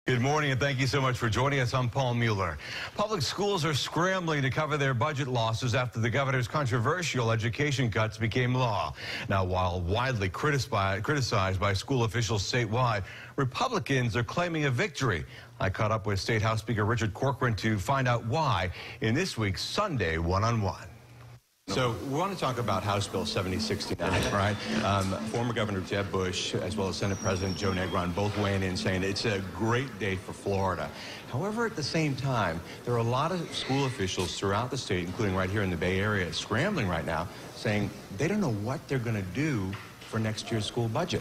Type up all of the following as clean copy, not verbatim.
Good morning, and thank you so much for joining us. I'm Paul Mueller. Public schools are scrambling to cover their budget losses after the governor's controversial education cuts became law. Now, while widely criticized by school officials statewide, Republicans are claiming a victory. I caught up with State House Speaker Richard Corcoran to find out why in this week's Sunday One-on-One. So we want to talk about House Bill 7069, right? Former Governor Jeb Bush, as well as Senate President Joe Negron, both weighing in saying it's a great day for Florida. However, at the same time, there are a lot of school officials throughout the state, including right here in the Bay Area, scrambling right now, saying they don't know what they're going to do for next year's school budget.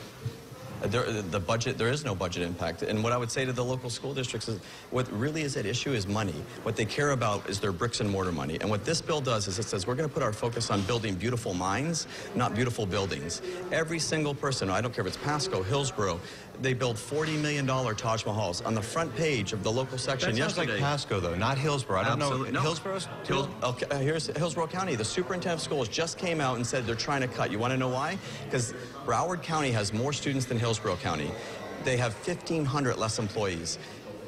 There is no budget impact. And what I would say to the local school districts is what really is at issue is money. What they care about is their bricks and mortar money. And what this bill does is it says we're going to put our focus on building beautiful minds, not beautiful buildings. Every single person, I don't care if it's Pasco, Hillsborough, they build $40 million Taj Mahals on the front page of the local section yesterday. Like Pasco, though, not Hillsborough. I don't know. No. Hillsborough's? Here's Hillsborough County. The superintendent of schools just came out and said they're trying to cut. You want to know why? Because Broward County has more students than Hillsborough County. They have 1,500 less employees.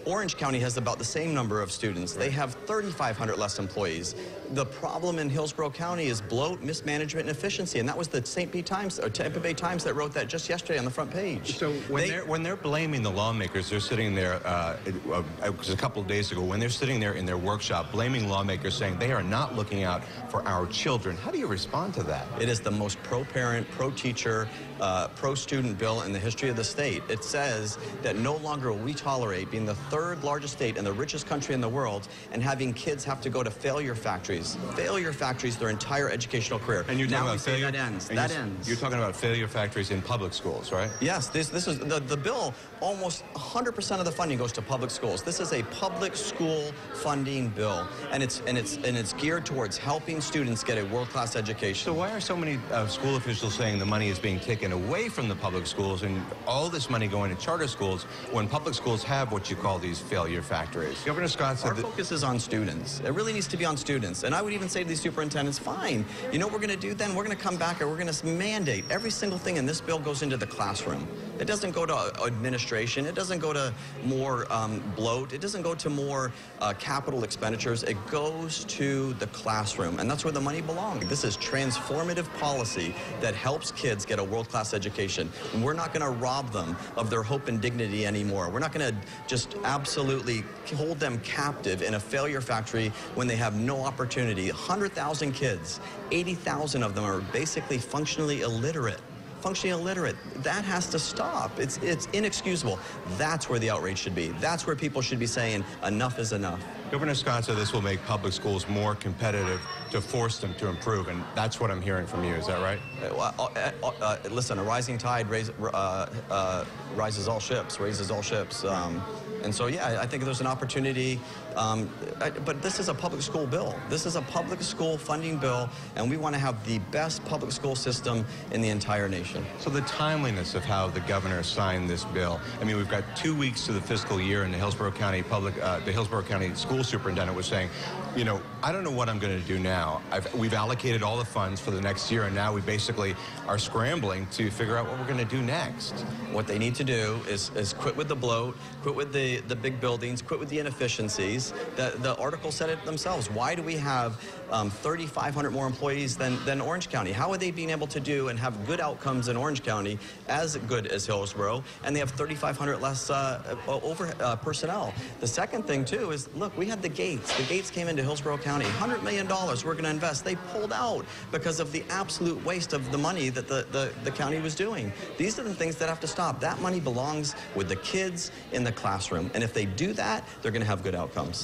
Orange County has about the same number of students. They have 3,500 less employees. The problem in Hillsborough County is bloat, mismanagement, and efficiency, and that was the St. Pete Times, or Tampa Bay Times, that wrote that just yesterday on the front page. So when they're blaming the lawmakers, they're sitting there, it was a couple of days ago, when they're sitting there in their workshop, blaming lawmakers, saying they are not looking out for our children. How do you respond to that? It is the most pro-parent, pro-teacher, pro-student bill in the history of the state. It says that no longer will we tolerate being the third largest state and the richest country in the world and having kids have to go to failure factories their entire educational career. And you're talking about failure? That ends. You're talking about failure factories in public schools, right? Yes, this is the bill. Almost 100% of the funding goes to public schools. This is a public school funding bill, and it's geared towards helping students get a world-class education. So why are so many school officials saying the money is being taken away from the public schools and all this money going to charter schools when public schools have what you call these failure factories? Governor Scott said our focus is on students. It really needs to be on students. And I would even say to these superintendents, fine, you know what we're going to do then? We're going to come back and we're going to mandate every single thing in this bill goes into the classroom. It doesn't go to administration. It doesn't go to more bloat. It doesn't go to more capital expenditures. It goes to the classroom, and that's where the money belongs. This is transformative policy that helps kids get a world-class education. And we're not going to rob them of their hope and dignity anymore. We're not going to just absolutely hold them captive in a failure factory when they have no opportunity. 100,000 kids, 80,000 of them are basically functionally illiterate. That has to stop. It's inexcusable. That's where the outrage should be. That's where people should be saying enough is enough. Governor Scott said this will make public schools more competitive to force them to improve, and that's what I'm hearing from you. Is that right? Listen, a rising tide raises all ships. And so, yeah, I think there's an opportunity, but this is a public school bill. This is a public school funding bill, and we want to have the best public school system in the entire nation. So the timeliness of how the governor signed this bill, I mean, we've got 2 weeks to the fiscal year, and the Hillsborough County school superintendent was saying, you know, I don't know what I'm going to do now. We've allocated all the funds for the next year, and now we basically are scrambling to figure out what we're going to do next. What they need to do is quit with the bloat, quit with the big buildings, quit with the inefficiencies. The article said it themselves. Why do we have 3,500 more employees than Orange County? How are they being able to do and have good outcomes in Orange County as good as Hillsborough, and they have 3,500 less personnel? The second thing, too, is, look, we had the Gates. The Gates came into Hillsborough County. $100 million we're going to invest. They pulled out because of the absolute waste of the money that the county was doing. These are the things that have to stop. That money belongs with the kids in the classroom. And if they do that, they're going to have good outcomes.